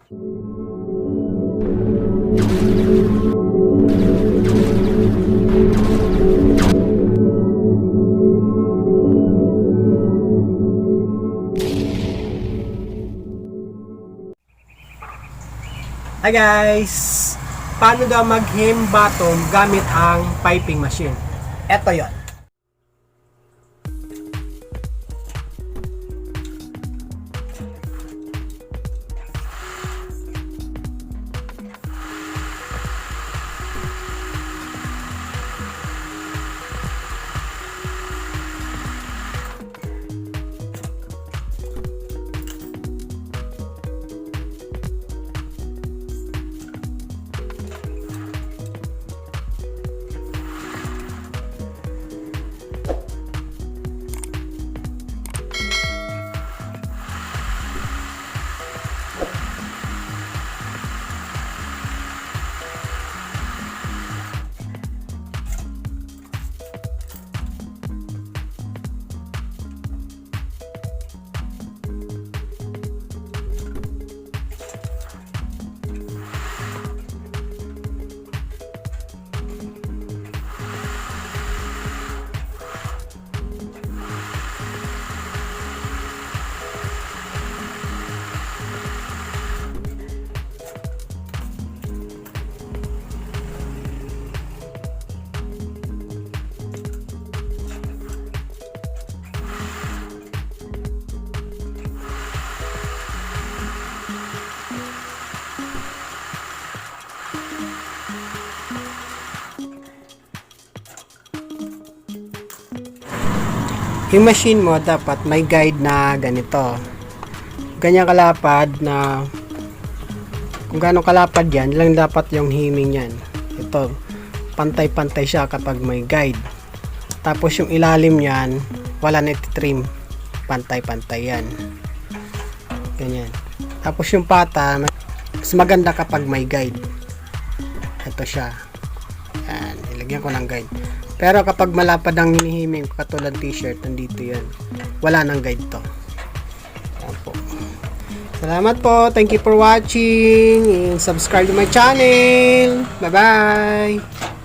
Hi guys! Paano daw mag-hem bottom gamit ang piping machine? Eto yon. Yung machine mo dapat may guide na ganito. Ganyan kalapad na kung gaano kalapad yan, lang dapat yung himing yan. Ito, pantay-pantay siya kapag may guide. Tapos yung ilalim yan, wala na trim. Pantay-pantay yan. Ganyan. Tapos yung pata, mas maganda kapag may guide. Ito siya. Yan, ilagyan ko ng guide. Pero kapag malapad ang hinihiming katulad t-shirt, nandito yan. Wala nang guide to. Ayan po. Salamat po. Thank you for watching. And subscribe to my channel. Bye-bye.